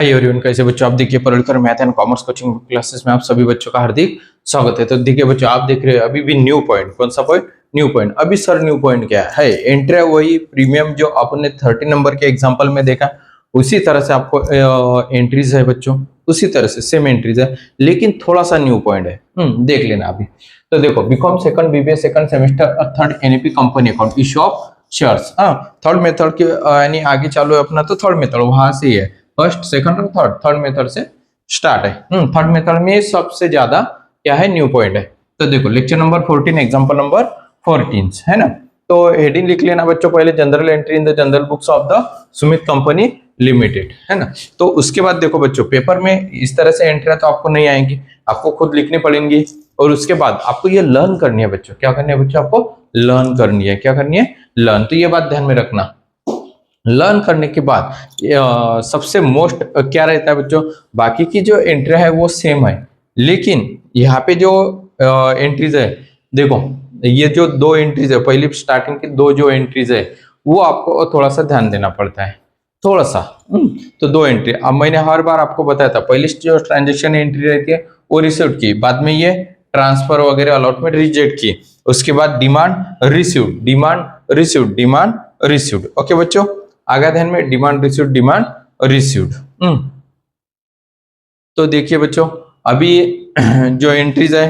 Hi everyone, कैसे बच्चों आप देखिए पढ़कर math and commerce coaching classes में आप सभी बच्चों का हार्दिक स्वागत है। तो देखिए बच्चों, आप देख रहे हैं अभी भी न्यू पॉइंट। कौन सा पॉइंट? New point. अभी सर न्यू पॉइंट क्या है? एंट्री वही प्रीमियम जो आपने 30 नंबर के एग्जांपल में देखा, उसी तरह से आपको एंट्रीज है बच्चों, उसी तरह से सेम एंट्रीज है, लेकिन थोड़ा सा न्यू पॉइंट है। देख लेना अभी। तो देखो, BCom second BBA second semester और third NEP company account issue of shares. Third method के यानी आगे चालू है अपना, तो थर्ड मेथड वहां से ही है। फर्स्ट सेकंड और थर्ड मेथड से स्टार्ट है। थर्ड मेथड में सबसे ज्यादा क्या है? न्यू पॉइंट है। तो देखो, लेक्चर नंबर 14 एग्जांपल नंबर 14 है ना। तो हेडिंग लिख लेना बच्चों पहले, general entry in the general books of the Sumit company limited, है ना। तो उसके बाद देखो बच्चों, पेपर में इस तरह से एंट्री तो आपको नहीं आएंगी, आपको खुद लिखनी पड़ेंगी। और उसके बाद आपको ये लर्न करनी है बच्चों। क्या करनी है बच्चों? आपको लर्न करनी है। क्या करनी है? लर्न। तो ये बात ध्यान में रखना। लर्न करने के बाद सबसे मोस्ट क्या रहता है बच्चों? बाकी की जो एंट्री है वो सेम है, लेकिन यहाँ पे जो एंट्रीज है, देखो ये जो दो एंट्रीज है, पहली स्टार्टिंग की दो जो एंट्रीज है, वो आपको थोड़ा सा ध्यान देना पड़ता है, थोड़ा सा। तो दो एंट्री, अब मैंने हर बार आपको बताया था, पहली जो ट्रांजेक्शन एंट्री रहती है वो रिसीव्ड की, बाद में ये ट्रांसफर वगैरह अलॉटमेंट रिजेक्ट की, उसके बाद demand received, demand received, demand received. Okay बच्चों, आगे ध्यान में, डिमांड रिसीव्ड, डिमांड रिसीव्ड। तो देखिए बच्चों, अभी जो एंट्रीज है,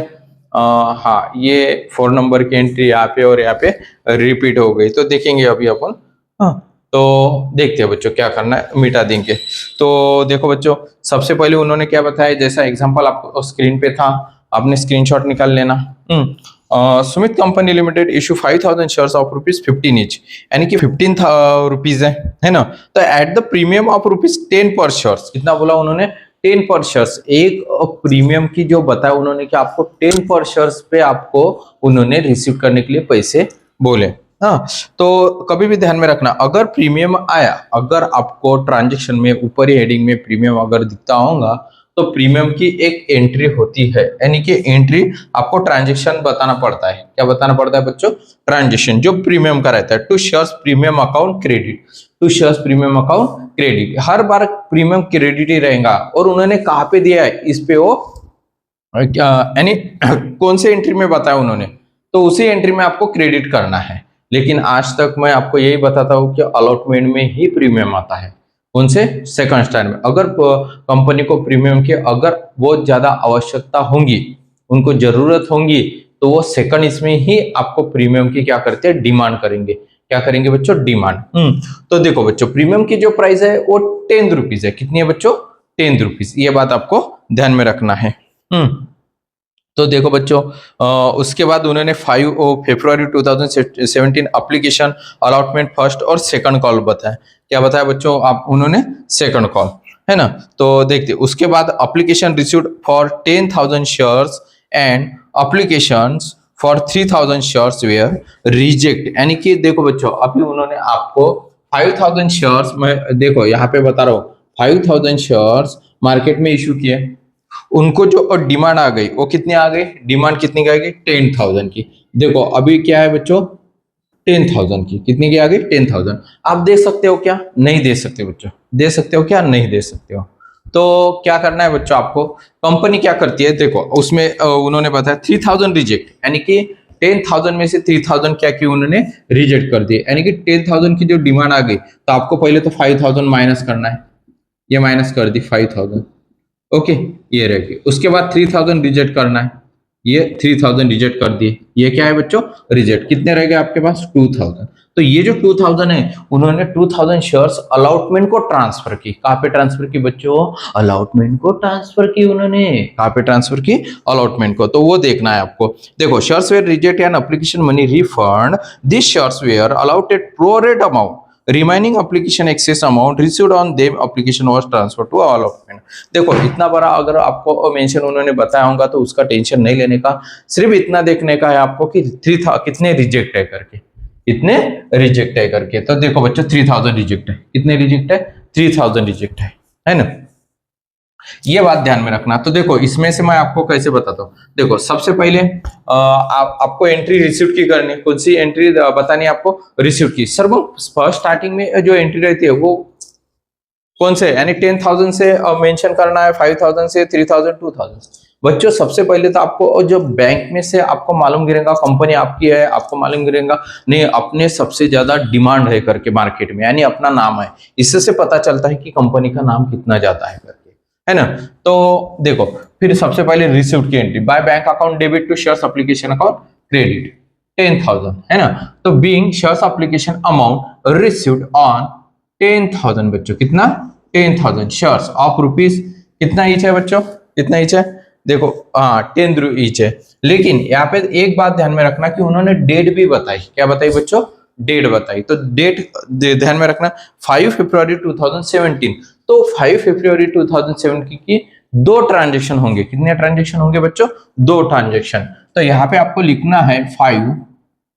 हाँ ये 4 नंबर की एंट्री यहाँ पे और यहाँ पे रिपीट हो गई, तो देखेंगे अभी अपन। हाँ, तो देखते हैं बच्चों क्या करना है, मिटा देंगे। तो देखो बच्चों, सबसे पहले उन्होंने क्या बताया, जैसा एग्जांपल आपको स्क्रीन पे था, आपने स्क्रीनशॉट निकाल लेना। Sumit company limited issue 5000 shares of ₹15 each, यानी कि 15 रुपीज है ना। तो एट द प्रीमियम ऑफ ₹10 पर शेयर्स, कितना बोला उन्होंने? 10 पर शेयर्स। एक प्रीमियम की जो बताया उन्होंने कि आपको 10 पर शेयर्स पे आपको उन्होंने रिसीव करने के लिए पैसे बोले। हाँ, तो कभी भी ध्यान में रखना, अगर प्रीमियम आया, अगर आपको ट्रांजेक्शन में ऊपर ही हेडिंग में प्रीमियम अगर दिखता होगा, तो प्रीमियम की एक एंट्री होती है, यानी कि एंट्री आपको ट्रांजेक्शन बताना पड़ता है। क्या बताना पड़ता है बच्चों? ट्रांजेक्शन जो प्रीमियम का रहता है, to shares premium account credit, to shares premium account credit, हर बार प्रीमियम क्रेडिट ही रहेगा। और उन्होंने कहाँ पे दिया है इस पे? वो यानी कौन से एंट्री में बताया उन्होंने, तो उसी एंट्री में आपको क्रेडिट करना है। लेकिन आज तक मैं आपको यही बताता हूँ कि अलॉटमेंट में ही प्रीमियम आता है। कौन से? सेकंड स्टार में। अगर कंपनी को प्रीमियम की अगर बहुत ज्यादा आवश्यकता होंगी, उनको जरूरत होंगी, तो वो सेकंड इसमें ही आपको प्रीमियम की क्या करते हैं? डिमांड करेंगे। क्या करेंगे बच्चों? डिमांड। तो देखो बच्चों, प्रीमियम की जो प्राइस है वो 10 रुपीज है। कितनी है बच्चों? 10 रुपीज। ये बात आपको ध्यान में रखना है। तो देखो बच्चों, उसके बाद उन्होंने 5 फरवरी 2017 एप्लीकेशन अलॉटमेंट फर्स्ट और सेकंड कॉल बताया। क्या बताया बच्चों? आप उन्होंने सेकंड कॉल, है ना। तो देखते, उसके बाद application received for 10,000 shares and applications for 3,000 shares were reject, यानी कि देखो बच्चों, अभी उन्होंने आपको 5,000 शेयर्स में, देखो यहाँ पे बता रहा हूँ, 5,000 शेयर्स मार्केट में इशू किए, उनको जो डिमांड आ गई वो कितनी आ गई? डिमांड कितनी की आ गई? 10,000 की। देखो अभी क्या है बच्चों? 10,000 की। कितनी की आ गई? 10,000। आप दे सकते हो क्या? नहीं दे सकते बच्चों। दे सकते हो क्या? नहीं दे सकते हो। तो क्या करना है बच्चों आपको? कंपनी क्या करती है, देखो उसमें उन्होंने बताया 3,000 रिजेक्ट, यानी कि 10,000 में से 3,000 क्या की उन्होंने रिजेक्ट कर दिए, यानी कि 10,000 की जो डिमांड आ गई, तो आपको पहले तो 5,000 माइनस करना है। ये माइनस कर दी 5,000। ओके, ये रहेगी। उसके बाद 3,000 रिजेक्ट करना है, ये 3,000 रिजेक्ट कर दिए। ये क्या है बच्चों? रिजेक्ट। कितने रह गए आपके पास? 2,000। तो ये जो 2,000 है, उन्होंने 2,000 शेयर्स अलॉटमेंट को ट्रांसफर की। कहाँ पे ट्रांसफर की बच्चों? अलॉटमेंट को ट्रांसफर की उन्होंने। कहाँ पे ट्रांसफर की? अलॉटमेंट को। तो वो देखना है आपको। देखो, shares were reject and application money refund, this shares were allotted prorate amount, remaining application excess amount received on them application was transfer to allotment. देखो इतना बड़ा अगर आपको मेंशन उन्होंने बताया होगा, तो उसका टेंशन नहीं लेने का, सिर्फ इतना देखने का है आपको कि कितने रिजेक्ट है करके, कितने रिजेक्ट है करके। तो देखो बच्चों, 3,000 रिजेक्ट है। कितने रिजेक्ट है? 3,000 रिजेक्ट है ना। ये बात ध्यान में रखना। तो देखो, इसमें से मैं आपको कैसे बताता हूँ। देखो सबसे पहले आपको एंट्री रिसीव की करनी है। कौन सी एंट्री बतानी है आपको? रिसीव की। सर वो फर्स्ट स्टार्टिंग में जो एंट्री रहती है वो कौन से, यानी 10,000 से मेंशन करना है, 5,000 से, 3,000, 2,000। बच्चों सबसे पहले तो आपको जो बैंक में से आपको मालूम गिरेगा कंपनी आपकी है, आपको मालूम गिरेगा नहीं अपने सबसे ज्यादा डिमांड है करके मार्केट में, यानी अपना नाम है, इससे से पता चलता है कि कंपनी का नाम कितना ज्यादा है करके, है ना। तो देखो फिर सबसे पहले रिसीव्ड की entry, by bank account debit to shares application account credit 10,000, है ना। तो being shares application amount received on 10,000, बच्चों कितना, 10,000 शेयर्स ऑफ रुपीज, कितना ईच है बच्चों, कितना ईच है, देखो हाँ 10 ईच है। लेकिन यहाँ पे एक बात ध्यान में रखना कि उन्होंने डेट भी बताई, क्या बताई बच्चों, डेट बताई। तो डेट ध्यान में रखना 5 फरवरी 2017, तो 5 फरवरी 2017 की 2 ट्रांजेक्शन होंगे, कितने ट्रांजेक्शन होंगे बच्चों, 2 ट्रांजेक्शन। तो यहाँ पे आपको लिखना है 5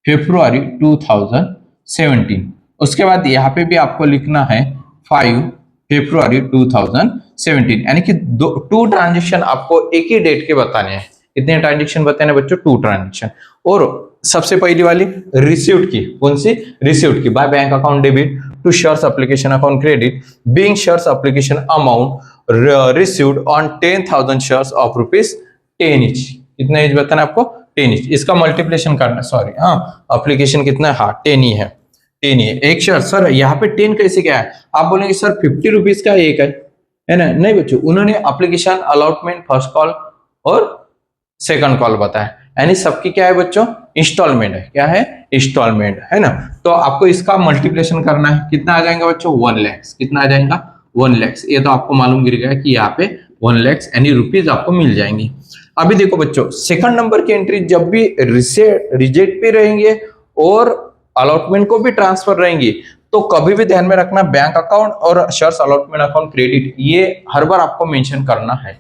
फरवरी 2017, उसके बाद यहाँ पे भी आपको लिखना है 5 फरवरी 2017, यानी कि 2 ट्रांजेक्शन आपको एक ही डेट के बताने हैं। कितने ट्रांजेक्शन बताने हैं बच्चों, 2 ट्रांजेक्शन। और सबसे पहली वाली रिसीव्ड की, कौन सी, रिसीव्ड की, by bank account debit to shares application account credit being shares application amount received on 10,000 shares of rupees 10 each, कितना ईच बताना आपको, 10 ईच। इसका मल्टीप्लिकेशन करना, सॉरी हाँ एप्लीकेशन कितना है, हाँ 10 ही है, 10 ही है। एक शेयर सर यहाँ पे 10 कैसे क्या है, आप बोलेंगे सर 50 रुपीज का एक है ना, नहीं बच्चों, उन्होंने एप्लीकेशन अलॉटमेंट फर्स्ट कॉल और सेकंड कॉल बताया, यानी सबकी क्या है बच्चों, इंस्टॉलमेंट है, क्या है, इंस्टॉलमेंट, है ना। तो आपको इसका मल्टीप्लिकेशन करना है, कितना आ जाएगा बच्चों, 1 लाख, कितना आ जाएगा, 1 लाख। ये तो आपको मालूम गिर गया कि यहाँ पे 1 लाख यानी रुपीज आपको मिल जाएंगी। अभी देखो बच्चों सेकंड नंबर की एंट्री जब भी रिजेक्ट भी रहेंगे और अलॉटमेंट को भी ट्रांसफर रहेंगी, तो कभी भी ध्यान में रखना बैंक अकाउंट और शेयर्स अलॉटमेंट अकाउंट क्रेडिट, ये हर बार आपको मेंशन करना है।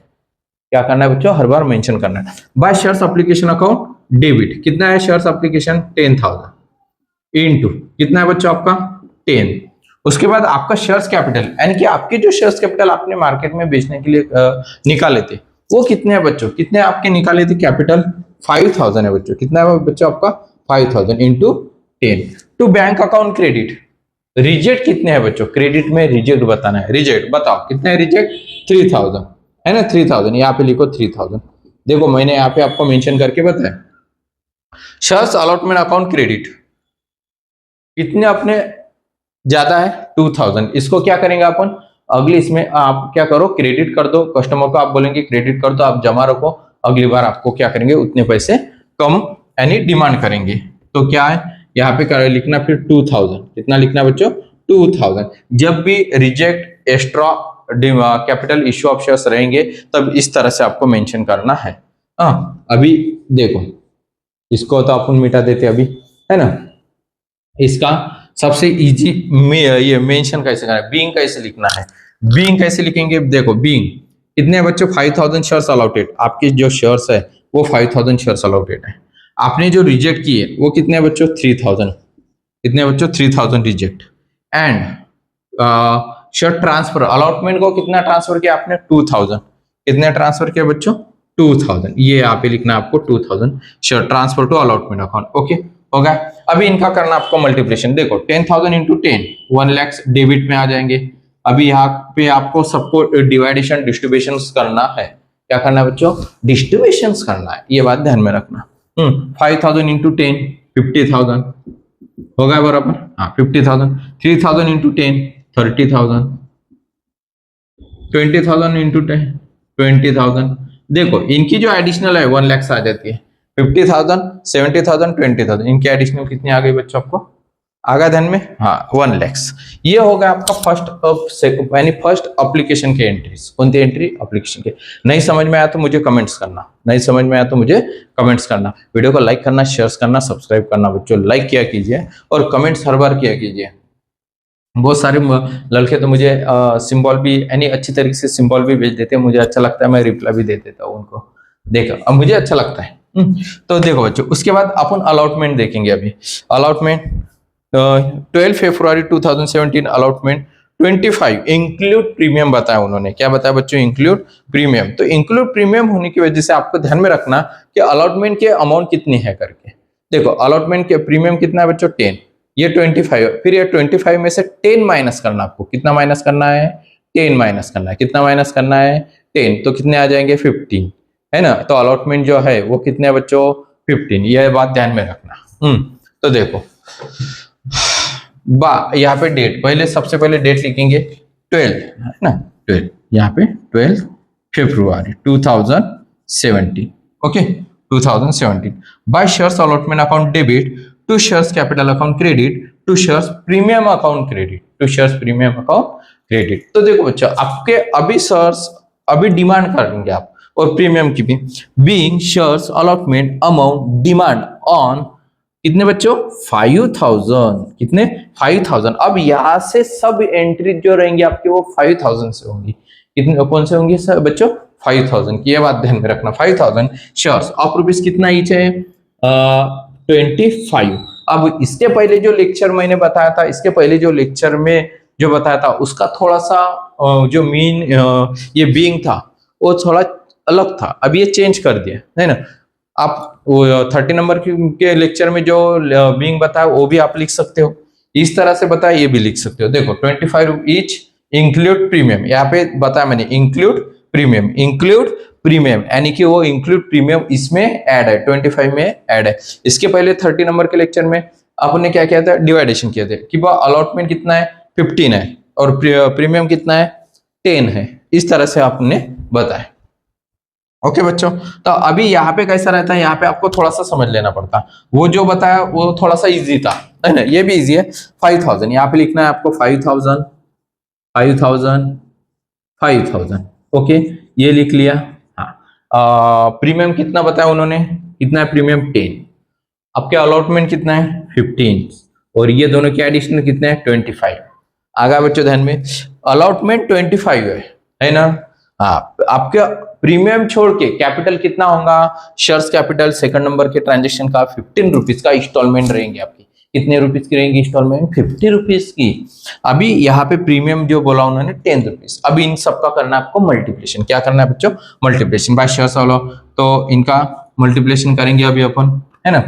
क्या करना है बच्चों, हर बार मेंशन करना है। By shares application account debit, कितना है शेयर्स एप्लीकेशन 10,000 इनटू कितना है बच्चों आपका 10। उसके बाद आपका शेयर्स कैपिटल, यानी कि आपके जो शेयर्स कैपिटल आपने मार्केट में बेचने के लिए निकाले थे वो कितने हैं बच्चों, कितने आपके निकाले थे कैपिटल, 5,000 है बच्चों, कितना है बच्चों आपका 5,000 into 10 to bank account credit. Reject कितने हैं बच्चों, क्रेडिट में रिजेक्ट बताना है, रिजेक्ट बताओ कितने है रिजेक्ट, 3,000 है ना, 3,000 यहाँ पे लिखो 3,000। देखो मैंने यहाँ पे आपको मेंशन करके बताया। शेयर्स अलॉटमेंट अकाउंट क्रेडिट कितने अपने ज्यादा है 2,000, इसको क्या करेंगे अपन अगले इसमें आप क्या करो क्रेडिट कर दो, कस्टमर को आप बोलेंगे क्रेडिट कर दो, आप जमा रखो, अगली बार आपको क्या करेंगे उतने पैसे कम यानी डिमांड करेंगे। तो क्या है यहाँ पे लिखना फिर 2,000, कितना लिखना बच्चों 2,000। जब भी reject extra capital issue of shares रहेंगे तब इस तरह से आपको मेंशन करना है। अभी देखो इसको तो अपन मिटा देते अभी, है ना। इसका सबसे इजी ये मेंशन कैसे करना है, बीइंग कैसे लिखना है, बीइंग कैसे लिखेंगे, देखो बीइंग कितने बच्चों 5,000 शेयर्स अलॉटेड, आपके जो शेयर्स है वो 5,000 शेयर्स अलॉटेड है। आपने जो रिजेक्ट किए वो कितने बच्चों 3,000, कितने बच्चों 3,000 reject. And share transfer allotment को कितना ट्रांसफर किया आपने 2,000, कितने ट्रांसफर किया बच्चों 2,000, ये यहाँ पे लिखना है आपको 2,000 share transfer to allotment account. Okay हो गया। अभी इनका करना आपको मल्टीप्लिकेशन, देखो 10,000 इंटू 10 1 लाख डेबिट में आ जाएंगे। अभी यहाँ पे आपको सबको डिवाइडेशन डिस्ट्रीब्यूशन करना है, क्या करना है बच्चों डिस्ट्रीब्यूशन करना है, ये बात ध्यान में रखना। 5,000 इंटू 10 50,000 हो गया बराबर, हाँ 50,000। 3,000 इंटू 10 30,000, 20,000 इंटू 10 20,000। देखो इनकी जो एडिशनल है 1 लाख आ जाती है, 50,000 70,000 20,000, इनकी एडिशनल कितनी आ गई बच्चों आपको आगा ध्यान में, हाँ 1 लाख। ये होगा आपका फर्स्ट यानी फर्स्ट एप्लीकेशन के एंट्रीज। कौन सी एंट्री, एप्लीकेशन के। नहीं समझ में आया तो मुझे कमेंट्स करना, नहीं समझ में आया तो मुझे कमेंट्स करना। वीडियो को लाइक करना, शेयर करना, सब्सक्राइब करना बच्चों, लाइक किया कीजिए और कमेंट्स हर बार किया कीजिए। बहुत सारे लड़के तो मुझे सिंबल भी यानी अच्छी तरीके से सिंबल भी भेज देते हैं, मुझे अच्छा लगता है, मैं रिप्लाई भी दे देता हूँ उनको, देखो अब मुझे अच्छा लगता है। तो देखो बच्चों उसके बाद अपन अलॉटमेंट देखेंगे। अभी अलॉटमेंट 12 फरवरी 2017 अलॉटमेंट 25 इंक्लूड प्रीमियम बताया उन्होंने, क्या बताया बच्चों इंक्लूड प्रीमियम। तो इंक्लूड प्रीमियम होने की वजह से आपको ध्यान में रखना कि अलॉटमेंट के अमाउंट कितनी है करके। देखो अलॉटमेंट के प्रीमियम कितना है बच्चों 10, ये 25, फिर ये 25 में से 10 माइनस करना, आपको कितना माइनस करना है 10 माइनस करना है। कितना माइनस करना है? 10। तो कितने आ जाएंगे? 15, है ना। तो अलॉटमेंट जो है वो कितने है बच्चों? 15। यह बात ध्यान में रखना। तो देखो यहाँ पे डेट, पहले सबसे पहले डेट लिखेंगे 12, है ना। 12 यहाँ पे 12 फरवरी 2017। Okay, 2017 by shares allotment account debit to shares capital account credit to shares premium account credit to shares premium account credit. तो देखो बच्चों, आपके अभी शेयर्स अभी डिमांड करेंगे आप, और प्रीमियम की भी। Being shares allotment amount demand on कितने बच्चों? 5000। कितने? 5000। अब यहां से सब एंट्री जो रहेंगी आपके वो 5000 से होंगी। कितने, कौन से होंगे सर बच्चों? 5000 की। ये बात ध्यान में रखना। 5000 शेयर्स ऑफ रुपीज कितना ईच है? 25। अब इसके पहले जो लेक्चर मैंने बताया था, इसके पहले जो लेक्चर में जो बताया था उसका थोड़ा सा जो मीन ये बीइंग था वो थोड़ा अलग था। अब ये चेंज कर दिया, है ना। आप 30 नंबर के लेक्चर में जो बीइंग बताया वो भी आप लिख सकते हो, इस तरह से बताया ये भी लिख सकते हो। देखो 25 ईच इंक्लूड प्रीमियम, यहाँ पे बताया मैंने इंक्लूड प्रीमियम, इंक्लूड प्रीमियम यानी कि वो इंक्लूड प्रीमियम इसमें ऐड है, 25 में ऐड है। इसके पहले 30 नंबर के लेक्चर में आपने क्या किया था? डिवाइडेशन किया था कि अलॉटमेंट कितना है? 15 है और प्रीमियम कितना है? 10 है। इस तरह से आपने बताया। ओके बच्चों, तो अभी यहाँ पे कैसा रहता है, यहाँ पे आपको थोड़ा सा समझ लेना पड़ता है। वो जो बताया वो थोड़ा सा इजी था, है ना। ये भी इजी है। 5000 यहाँ पे लिखना है आपको, 5000 5000 5000। ओके, ये लिख लिया। हाँ, प्रीमियम कितना बताया उन्होंने? कितना है प्रीमियम? 10। आपके अलॉटमेंट कितना है? 15। और ये दोनों के एडिशनल कितने हैं? 25। आगे बच्चों ध्यान में, अलॉटमेंट 25 है ना। हाँ, आपके प्रीमियम छोड़ के कैपिटल कितना होगा? शेयर्स कैपिटल सेकंड नंबर के ट्रांजेक्शन का 15 रुपीज का इंस्टॉलमेंट रहेंगे आपकी। कितने रुपीज की रहेंगी इंस्टॉलमेंट? 50 रुपीज की। अभी यहाँ पे प्रीमियम जो बोला उन्होंने 10 रुपीज। अभी इन सबका करना है आपको मल्टीप्लिकेशन। क्या करना है बच्चों? मल्टीप्लिकेशन बाय शेयर्स वालों। तो इनका मल्टीप्लिकेशन करेंगे अभी अपन, है ना।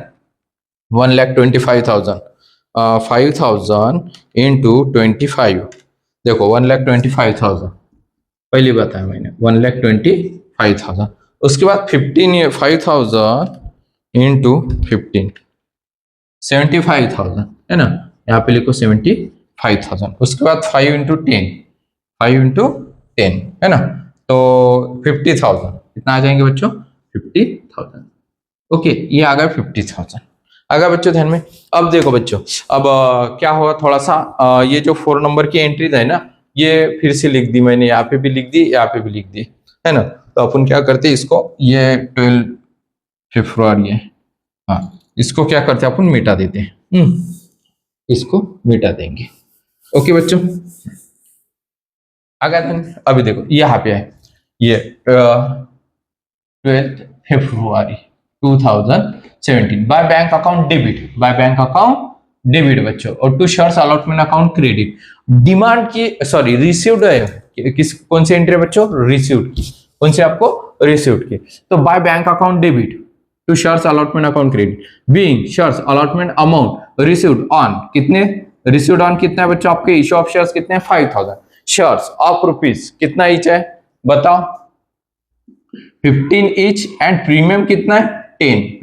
1,25,000 5000 इंटू 25। देखो 1,25,000 पहली बताया मैंने, 1,25,000। उसके बाद 5000 इंटू 15 75,000, है ना। यहाँ पे लिखो 75,000। उसके बाद 5 इंटू 10 5 इंटू 10, है ना। तो 50,000 कितना आ जाएंगे बच्चों? 50,000। ओके, ये आ गया 50,000। आगे बच्चों ध्यान में, अब देखो बच्चों, अब क्या हुआ थोड़ा सा, ये जो 4 नंबर की एंट्रीज है ना, ये फिर से लिख दी मैंने, यहाँ पे भी लिख दी, यहाँ पे भी लिख दी, है ना। तो अपन क्या करते हैं इसको, ये 12 फरवरी है, हाँ, इसको क्या करते हैं अपन मिटा देते हैं। इसको मिटा देंगे। ओके बच्चों, आगे अभी देखो यहाँ पे है ये 12 फरवरी 2017 by bank account debit, by bank account debit बच्चों, और to shares allotment account credit. Demand की सॉरी रिसीव्ड है, किस कौन सी एंट्री बच्चों? रिसीव्ड की। कौन से आपको? रिसीव्ड की। तो by bank account debit to shares allotment account credit being shares allotment amount received on कितने? रिसीव्ड ऑन कितना है बच्चों? आपके इशू ऑफ शेयर्स कितने हैं? 5000 शेयर्स ऑफ रुपीज कितना ईच है बताओ? 15 ईच एंड प्रीमियम कितना है? 10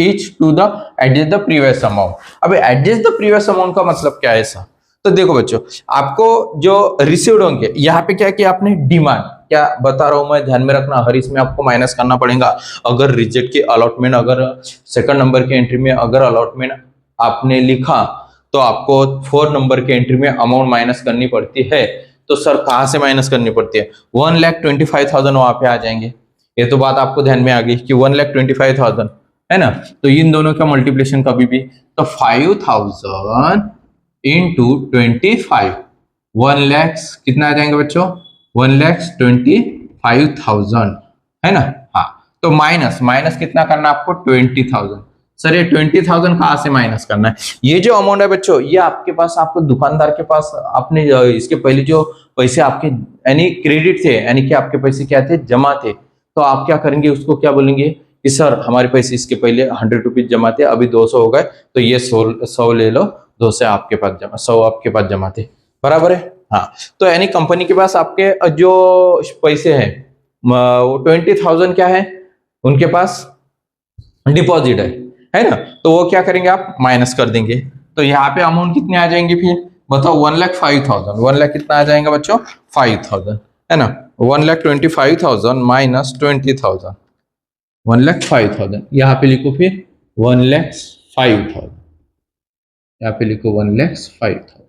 each to the adjust the previous amount. अब एडजस्ट द प्रीवियस अमाउंट का मतलब क्या है ऐसा? तो देखो बच्चों, आपको जो रिसीव्ड होंगे, यहाँ पे क्या किया आपने? डिमांड। क्या बता रहा हूं मैं, ध्यान में रखना, हर इसमें आपको माइनस करना पड़ेगा। अगर रिजेक्ट की अलॉटमेंट, अगर सेकंड नंबर की एंट्री में अगर अलॉटमेंट आपने लिखा तो आपको 4 नंबर की एंट्री में अमाउंट माइनस करनी पड़ती है। तो सर कहां से माइनस करनी पड़ती है? 1,25,000 वहां पे आ जाएंगे। ये तो बात आपको ध्यान में आ गई कि 1,25,000 है ना। तो इन दोनों का मल्टीप्लिकेशन कभी भी, तो 5,000 इंटू 25 1 लाख कितना आ जाएंगे बच्चों? 1,25,000, है ना। हाँ, तो माइनस कितना करना आपको? 20,000। सर ये 20,000 कहां से माइनस करना है? ये जो अमाउंट है बच्चों, ये आपके पास, आपको दुकानदार के पास, आपने इसके पहले जो पैसे आपके यानी क्रेडिट थे, यानी कि आपके पैसे क्या थे? जमा थे। तो आप क्या करेंगे? उसको क्या बोलेंगे कि सर हमारे पैसे इसके पहले 100 रुपीज जमा थे, अभी 200 हो गए, तो ये 100 ले लो, 200 आपके पास जमा, 100 आपके पास जमा थे, बराबर है। हाँ, तो यानी कंपनी के पास आपके जो पैसे हैं वो 20,000 क्या है उनके पास डिपॉजिट है ना। तो वो क्या करेंगे आप माइनस कर देंगे। तो यहाँ पे अमाउंट कितने आ जाएंगे फिर बताओ 1,05,000। 1,00,000 कितना आ जाएगा बच्चों 5,000 है ना। 1,25,000 माइनस 20,000 1,05,000 यहाँ पे लिखो फिर 1,05,000 यहाँ पे लिखो 1,05,000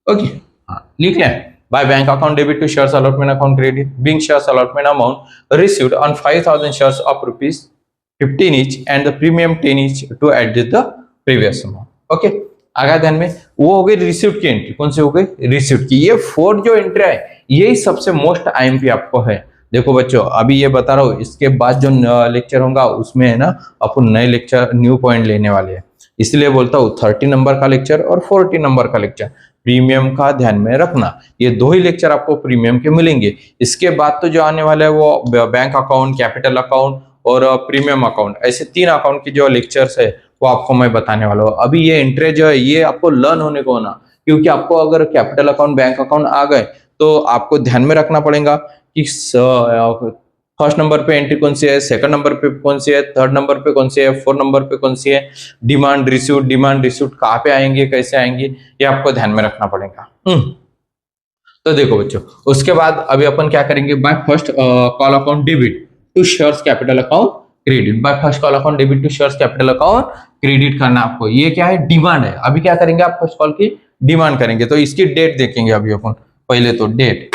ओके। हाँ लिख लें by bank account debit to shares allotment account credit being shares allotment amount received on 5,000 shares of rupees 15 each and the premium 10 each to adjust the previous amount okay. आगे ध्यान में वो हो गई रिसीव्ड की एंट्री। कौन सी हो गई रिसीव्ड की। ये 4 जो एंट्री है यही सबसे मोस्ट आईएमपी आपको है। देखो बच्चों अभी ये बता रहा हूँ इसके बाद जो लेक्चर होगा उसमें है ना अपन नए लेक्चर न्यू पॉइंट लेने वाले हैं। इसलिए बोलता हूँ 30 नंबर का लेक्चर और 40 नंबर का लेक्चर प्रीमियम का ध्यान में रखना। ये 2 ही लेक्चर आपको प्रीमियम के मिलेंगे। इसके बाद तो जो आने वाला है वो बैंक अकाउंट कैपिटल अकाउंट और प्रीमियम अकाउंट ऐसे 3 अकाउंट की जो लेक्चर्स है वो आपको मैं बताने वाला हूँ। अभी ये एंट्री जो है ये आपको लर्न होने को होना क्योंकि आपको अगर कैपिटल अकाउंट बैंक अकाउंट आ गए तो आपको ध्यान में रखना पड़ेगा कि फर्स्ट नंबर पे एंट्री कौन सी है, सेकंड नंबर पे कौन सी है, थर्ड नंबर पे कौन सी है, फोर्थ नंबर पे कौन सी है, डिमांड रिसीव्ड कहाँ पे आएंगे कैसे आएंगे ये आपको ध्यान में रखना पड़ेगा। तो देखो बच्चों उसके बाद अभी अपन क्या करेंगे by first call account debit to shares capital account credit. By first call account debit to shares capital account credit करना आपको। ये क्या है डिमांड है। अभी क्या करेंगे आप फर्स्ट कॉल की डिमांड करेंगे तो इसकी डेट देखेंगे अभी अपन। पहले तो डेट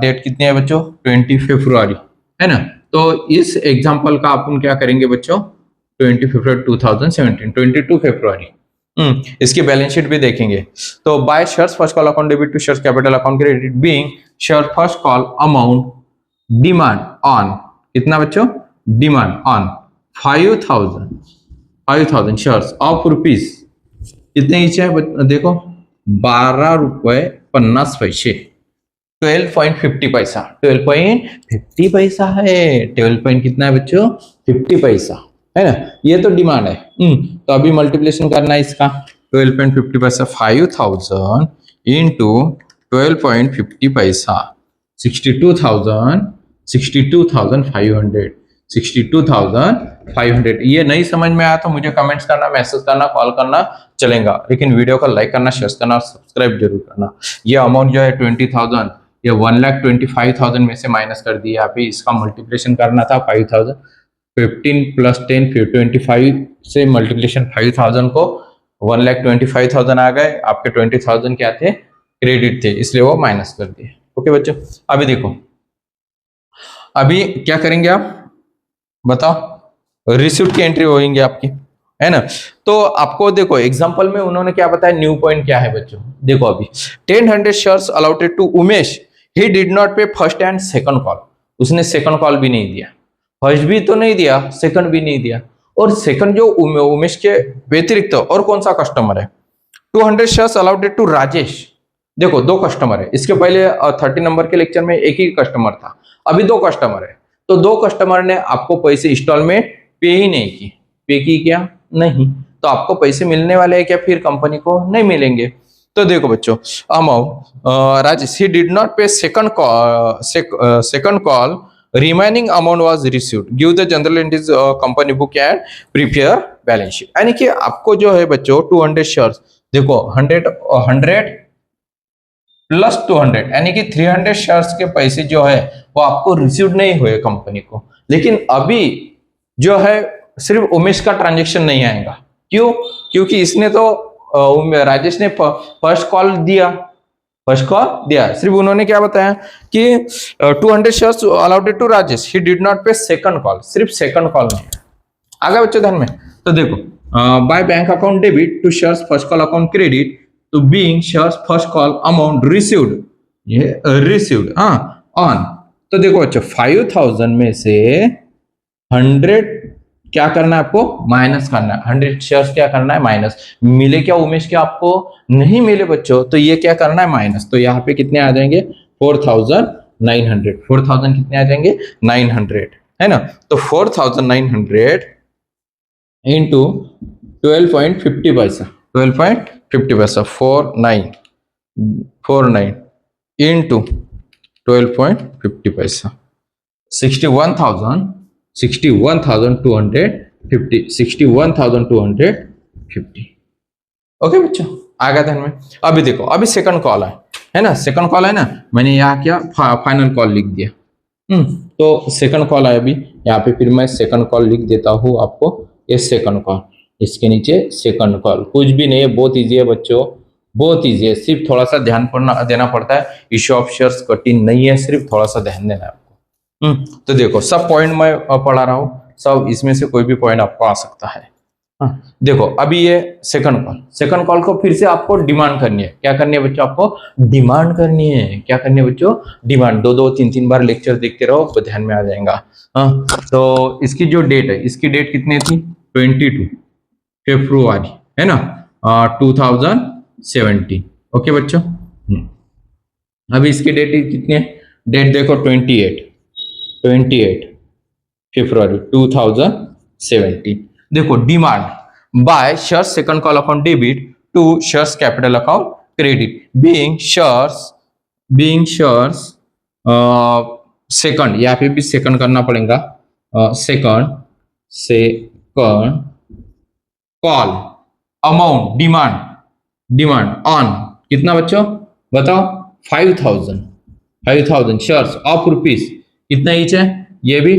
डेट कितनी है बच्चों 20 फरवरी है ना। तो इस एग्जांपल का अपन क्या करेंगे बच्चों 20 फरवरी 2017 22 फरवरी इसकी बैलेंस शीट भी देखेंगे। तो by shares first call account debit to shares capital account credit being share first call amount demand on कितना बच्चों demand on 5,000 shares of rupees कितने ईच है देखो 12 रुपए 50 पैसे 12.50 पैसा 12.50 पैसा है। 12 पॉइंट कितना है बच्चों 50 पैसा है ना। ये तो डिमांड है। तो अभी मल्टीप्लिकेशन करना है इसका 12.50 पैसा 5,000 इंटू 12.50 पैसा 62,500 ये नहीं समझ में आया तो मुझे कमेंट्स करना मैसेज करना कॉल करना चलेगा। लेकिन वीडियो को लाइक करना शेयर करना सब्सक्राइब जरूर करना। ये अमाउंट जो है 20,000 ये 1,25,000 में से माइनस कर दिया। अभी इसका मल्टीप्लिकेशन करना था 5,000 15 प्लस 10 फिर 25 से मल्टीप्लिकेशन 5,000 को 1,25,000 आ गए। आपके 20,000 क्या थे क्रेडिट थे इसलिए वो माइनस कर दिए। ओके बच्चों अभी देखो अभी क्या करेंगे आप बताओ रिसीव्ड की एंट्री होगी आपकी है ना। तो आपको देखो एग्जांपल में उन्होंने क्या बताया न्यू पॉइंट क्या है बच्चों देखो अभी 10 shares allotted to Umesh he did not pay first and second call. उसने सेकंड कॉल भी नहीं दिया फर्स्ट भी तो नहीं दिया सेकंड भी नहीं दिया। और सेकंड जो उमेश के व्यतिरिक्त और कौन सा कस्टमर है 200 शेयर्स अलॉटेड टू राजेश। देखो 2 कस्टमर है। इसके पहले 30 नंबर के लेक्चर में एक ही कस्टमर था अभी 2 कस्टमर है। तो 2 कस्टमर ने आपको पैसे इंस्टॉलमेंट पे ही नहीं की पे की क्या नहीं तो आपको पैसे मिलने वाले हैं क्या फिर कंपनी को नहीं मिलेंगे। तो देखो बच्चों amount Rajesh he did not pay second call remaining amount was received give the general entries company book and prepare balance sheet. यानी कि आपको जो है बच्चों 200 शेयर्स देखो 100 प्लस 200 यानी कि 300 शेयर्स के पैसे जो है वो आपको रिसीव नहीं हुए कंपनी को। लेकिन अभी जो है सिर्फ उमेश का ट्रांजैक्शन नहीं आएगा। क्यों क्योंकि इसने तो राजेश ने फर्स्ट कॉल दिया सिर्फ उन्होंने क्या बताया कि 200 shares allotted to Rajesh he did not pay second call सिर्फ सेकंड कॉल नहीं है। आगे बच्चों ध्यान में तो देखो by bank account debit to shares first call account credit तो being shares first call amount received ये रिसीव्ड ऑन। तो देखो अच्छा 5,000 में से 100 क्या करना है आपको माइनस करना है। 100 शेयर्स क्या करना है माइनस। मिले क्या उमेश के आपको नहीं मिले बच्चों तो ये क्या करना है माइनस। तो यहाँ पे कितने आ जाएंगे 4,900 4,000 कितने आ जाएंगे 900 है ना। तो 4,900 इंटू 12.50 पैसा 12.50 पैसा 49 49 into 12.50 पैसा 61,250 ओके बच्चों, आ गया ध्यान में। अभी देखो, अभी सेकंड कॉल है ना, सेकंड कॉल है ना, मैंने यहाँ क्या फाइनल कॉल लिख दिया। तो सेकंड कॉल है अभी यहाँ पे, फिर मैं सेकंड कॉल लिख देता हूँ आपको, ये सेकंड कॉल, इसके नीचे सेकंड कॉल, कुछ भी नहीं है, बहुत इजी है बच्चों, बहुत इजी है, सिर्फ थोड़ा सा ध्यान देना पड़ता है। इश्यू ऑफ शेयर्स कठिन नहीं है, सिर्फ थोड़ा सा ध्यान देना है आपको। तो देखो सब पॉइंट मैं पढ़ा रहा हूँ, सब इसमें से कोई भी पॉइंट आपको आ सकता है। देखो अभी ये सेकंड कॉल को फिर से आपको डिमांड करनी है। क्या करनी है बच्चों, आपको डिमांड करनी है। क्या करनी है बच्चों, डिमांड। दो तीन तीन बार लेक्चर देखते रहो तो ध्यान में आ जाएगा। तो इसकी जो डेट है, इसकी डेट कितनी थी, 22 फरवरी है ना, 2017। ओके बच्चों, अभी इसकी डेट कितनी है, डेट देखो 28 फरवरी 2017। देखो demand by shares second call account debit to shares capital account credit being shares second, यहाँ पे भी सेकंड करना पड़ेगा, second call amount demand on कितना बच्चों बताओ, 5,000 शेयर्स ऑफ रुपीज, कितना ईच है, ये भी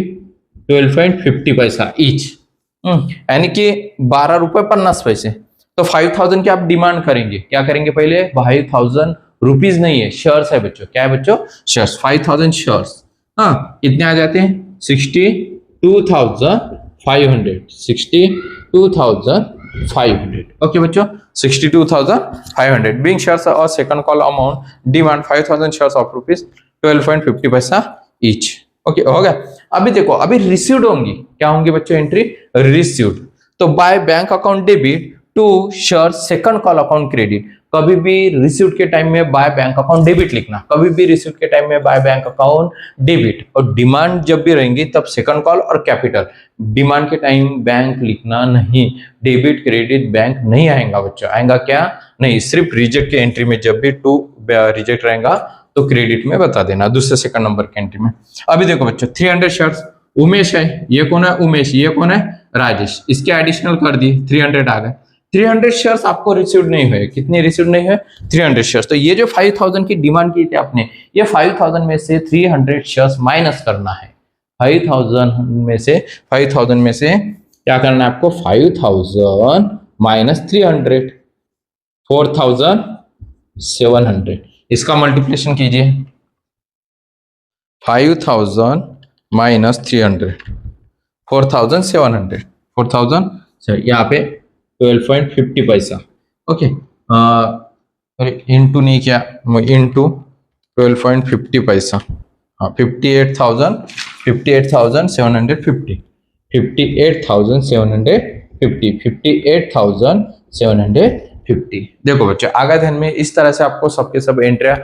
12.50 पैसा ईच, यानी कि 12 रुपए 50 पैसे। तो 5,000 की आप डिमांड करेंगे, क्या करेंगे पहले, 5,000 रुपीज नहीं है, शेयर्स है बच्चों, क्या है बच्चों, शेयर्स, 5,000 शेयर्स। कितने आ जाते हैं, 62,500। ओके बच्चों, 62,500 बीइंग शेयर्स और second call amount demand 5,000 shares of rupees 12.50 पैसा ईच। ओके हो गया। अभी देखो, अभी रिसीव्ड होंगी, क्या होंगी बच्चों, एंट्री रिसीव्ड। तो by bank account debit to share second call account credit, कभी भी रिसीव्ड के टाइम में बाय बैंक अकाउंट डेबिट लिखना, कभी भी रिसीव्ड के टाइम में बाय बैंक अकाउंट डेबिट, और डिमांड जब भी रहेंगी तब सेकंड कॉल और कैपिटल। डिमांड के टाइम बैंक लिखना नहीं, डेबिट क्रेडिट बैंक नहीं आएगा बच्चों, आएगा क्या नहीं, सिर्फ रिजेक्ट के एंट्री में जब भी टू रिजेक्ट रहेगा तो क्रेडिट में बता देना, दूसरे सेकंड नंबर के एंट्री में। अभी देखो बच्चों 300 शेयर्स उमेश है, ये कौन है उमेश, ये कौन है राजेश, इसके एडिशनल कर दी 300 आ गए। 300 शेयर्स आपको रिसीव्ड नहीं हुए, कितने रिसीव्ड नहीं हुए, 300 शेयर्स। तो ये जो 5,000 की डिमांड की थी आपने, ये 5,000 में से 300 शेयर्स माइनस करना है। 5,000 में से क्या करना है आपको, 5,000 माइनस 300, 4,700, इसका मल्टीप्लिकेशन कीजिए, 5,000 माइनस 300, 4,700, यहाँ पे 12.50 पैसा। ओके, इंटू नहीं किया, इंटू 12.50 पैसा, हाँ 58,750, 58,750। देखो बच्चों आगे ध्यान में, इस तरह से आपको सबके सब एंट्रिया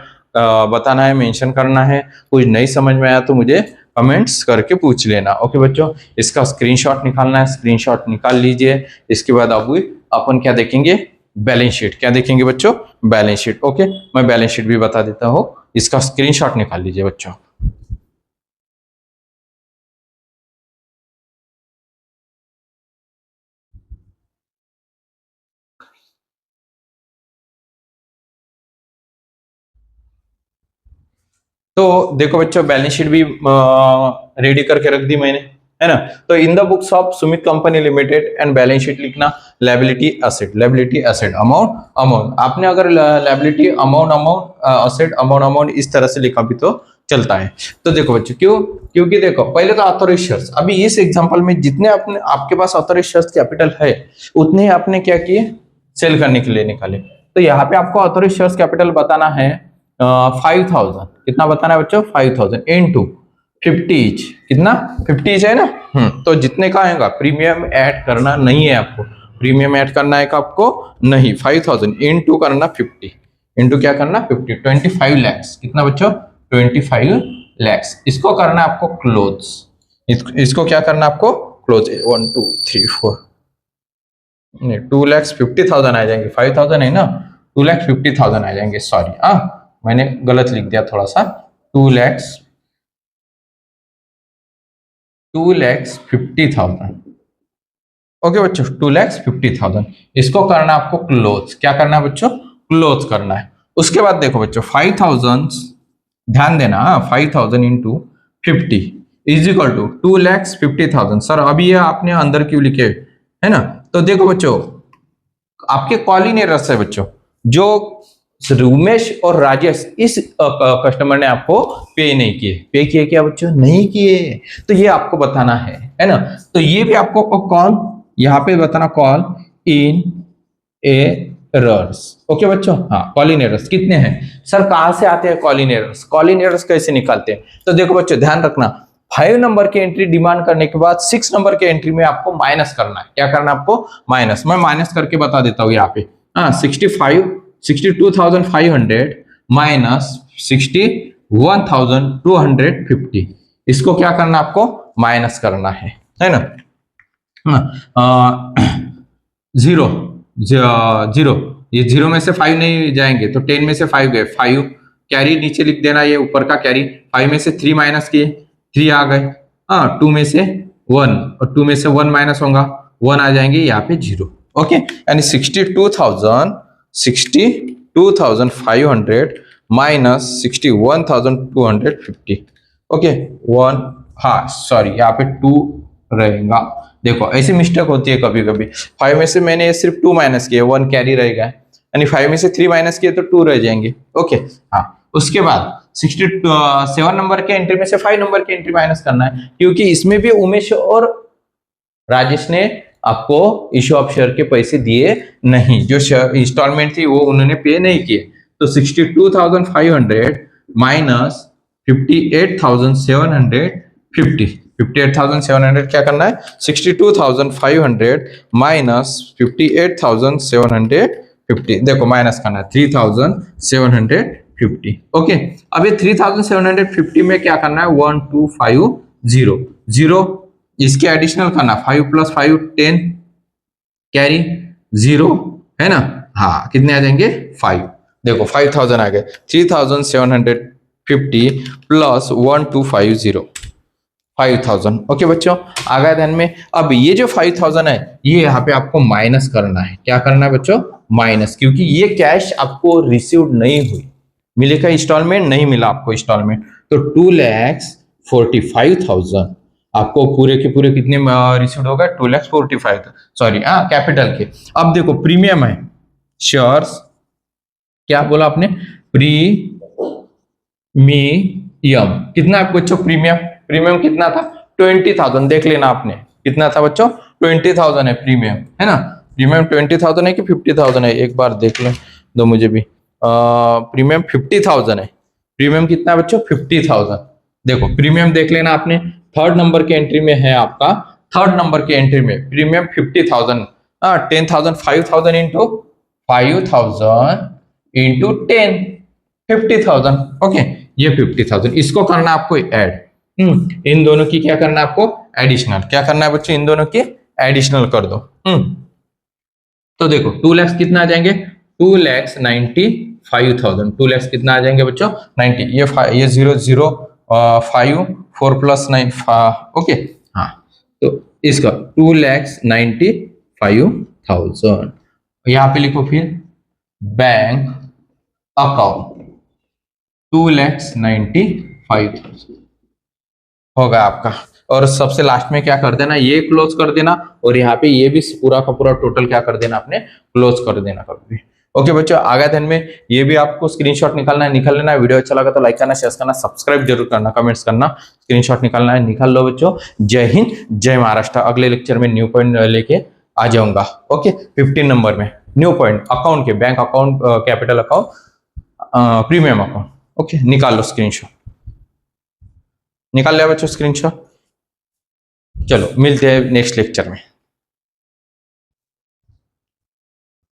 बताना है, मेंशन करना है। कुछ नहीं समझ में आया तो मुझे कमेंट्स करके पूछ लेना। ओके बच्चों, इसका स्क्रीनशॉट निकालना है, स्क्रीनशॉट निकाल लीजिए। इसके बाद अब अपन क्या देखेंगे, बैलेंस शीट। क्या देखेंगे बच्चों, बैलेंस शीट। ओके, मैं बैलेंस शीट भी बता देता हूँ, इसका स्क्रीनशॉट निकाल लीजिए बच्चों। तो देखो बच्चों, बैलेंस शीट भी रेडी करके रख दी मैंने, है ना। तो in the books of Sumit company limited and balance sheet लिखना, लायबिलिटी एसेट अमाउंट। आपने अगर लायबिलिटी अमाउंट एसेट अमाउंट इस तरह से लिखा भी तो चलता है। तो देखो बच्चों, क्योंकि देखो पहले तो ऑथोराइज्ड शेयर्स, अभी इस एग्जांपल में जितने आपके पास ऑथोराइज्ड शेयर्स कैपिटल है उतने ही आपने क्या किए, सेल करने के लिए निकाले। तो यहाँ पे आपको ऑथोराइज्ड शेयर्स कैपिटल बताना है 5,000, कितना बताना है बच्चों, 5,000 इंटू 50 ईच, कितना 50 ईच है ना। तो जितने का आएगा, प्रीमियम ऐड करना नहीं है आपको, प्रीमियम ऐड करना है आपको नहीं, 5,000 इंटू करना 50, इंटू क्या करना 50, 25 लैक्स, कितना बच्चों 25 लैक्स। इसको करना है आपको क्लोज, इसको क्या करना है आपको क्लोज, 1 2 3 4 नहीं 2,50,000 आ जाएंगे, 5,000 है ना 2,50,000 आ जाएंगे। सॉरी, मैंने गलत लिख दिया थोड़ा सा। 2,50,000। ओके बच्चों, 2,50,000। इसको करना आपको क्लोज। क्या करना है बच्चों? क्लोज करना है। उसके बाद देखो बच्चों, 5,000, ध्यान देना, 5,000 into 50 is equal to 2,50,000। Sir अभी ये आपने अंदर क्यों लिखे, है ना? तो देखो बच्चों, आपके कॉलिंग एरर्स है बच्चों, जो उमेश और राजेश इस कस्टमर ने आपको पे नहीं किए। पे किए क्या बच्चों? नहीं किए। तो ये आपको बताना है ना? तो ये भी आपको कॉल यहाँ पे बताना, कॉल इन एरर्स। ओके बच्चों, हाँ, कॉलिंग एरर्स कितने हैं? सर कहां से आते हैं कॉलिंग एरर्स? कॉलिंग एरर्स कैसे निकालते हैं? तो देखो बच्चों, ध्यान रखना, 5 नंबर की एंट्री डिमांड करने के बाद 6 नंबर के एंट्री में आपको माइनस करना है। क्या करना है आपको? माइनस। मैं माइनस करके बता देता हूं यहाँ पे। 62,500 माइनस 61,250। इसको क्या करना आपको? माइनस करना है ना? जीरो, जीरो, ये जीरो में से 5 नहीं जाएंगे तो 10 में से 5 गए, 5 कैरी नीचे लिख देना, ये ऊपर का कैरी। 5 में से 3 माइनस किए, 3 आ गए। 2 में से 1 और 2 में से 1 माइनस होगा, 1 आ जाएंगे यहाँ पे, 0। ओके, यानी 62,500 माइनस 61,250। ओके, 1, हाँ सॉरी, यहाँ पे 2 रहेगा। देखो ऐसी मिस्टेक होती है कभी कभी। 5 में से मैंने सिर्फ 2 माइनस किए, 1 कैरी रहेगा, यानी 5 में से 3 माइनस किए तो 2 रह जाएंगे। ओके, हाँ। उसके बाद 67 नंबर के एंट्री में से 5 नंबर की एंट्री माइनस करना है, क्योंकि इसमें भी उमेश और राजेश ने आपको इश्यू ऑफ शेयर के पैसे दिए नहीं, जो इंस्टॉलमेंट थी वो उन्होंने पे नहीं किए। तो 62,500 माइनस 58,750। 58,700 क्या करना है? 62,500 माइनस 58,750। देखो माइनस करना है 3,750। ओके, अब ये 3,750 में क्या करना है? 1 2 5 0 0, इसके एडिशनल करना, 5 + 5 10 कैरी 0, है ना? हाँ, कितने आ जाएंगे? 5। देखो 5,000 आ गए। 3,750 प्लस 1 2 5 0, 5,000। ओके बच्चों, आ गया ध्यान में? अब ये जो 5,000 है, ये यहाँ पे आपको माइनस करना है। क्या करना है बच्चों? माइनस, क्योंकि ये कैश आपको रिसीव नहीं हुई, मिलेगा इंस्टॉलमेंट, नहीं मिला आपको इंस्टॉलमेंट। तो 2,45,000 आपको पूरे के पूरे कितने रिसीव होगा? 2,45,000, सॉरी, कैपिटल के। अब देखो प्रीमियम है, शेयर्स, क्या बोला आपने? प्रीमियम कितना है बच्चों? प्रीमियम, प्रीमियम कितना था? 20,000। देख लेना आपने, कितना था बच्चों? 20,000 है प्रीमियम, है ना? प्रीमियम 20,000 है कि 50,000 है? एक बार देख लें दो मुझे भी। प्रीमियम 50,000 है। प्रीमियम कितना है बच्चों? 50,000। देखो प्रीमियम देख लेना आपने, थर्ड नंबर के एंट्री में है आपका। थर्ड नंबर के एंट्री में प्रीमियम 50,000, 10,000, 5,000 इंटू 5,000 इंटू 10, 50,000। ओके, ये 50,000, इसको करना आपको ऐड। इन दोनों की क्या करना है आपको? एडिशनल। क्या करना है बच्चों? इन दोनों की एडिशनल कर दो। तो देखो 2 लाख कितना आ जाएंगे? 2,95,000। 2 लाख कितना आ जाएंगे बच्चों? 90। ये 0 0 5 4 + 9 ओके, हाँ। तो इसका 2,95,000 यहाँ पे लिखो, फिर बैंक अकाउंट 2,95,000 होगा आपका। और सबसे लास्ट में क्या कर देना? ये क्लोज कर देना, और यहाँ पे ये भी पूरा का पूरा टोटल क्या कर देना आपने? क्लोज कर देना कभी भी। ओके बच्चों, आगे ध्यान में, ये भी आपको स्क्रीनशॉट निकालना है, निकाल लेना है। वीडियो अच्छा लगा तो लाइक करना, शेयर करना, सब्सक्राइब जरूर करना, कमेंट्स करना, स्क्रीनशॉट निकालना है, निकाल लो बच्चों। जय हिंद, जय महाराष्ट्र। अगले लेक्चर में न्यू पॉइंट लेके आ जाऊंगा। ओके, 15 नंबर में न्यू पॉइंट अकाउंट के, bank account, capital account, premium account. Okay, निकाल लो स्क्रीनशॉट। निकाल लिया बच्चों स्क्रीनशॉट? चलो मिलते हैं नेक्स्ट लेक्चर में।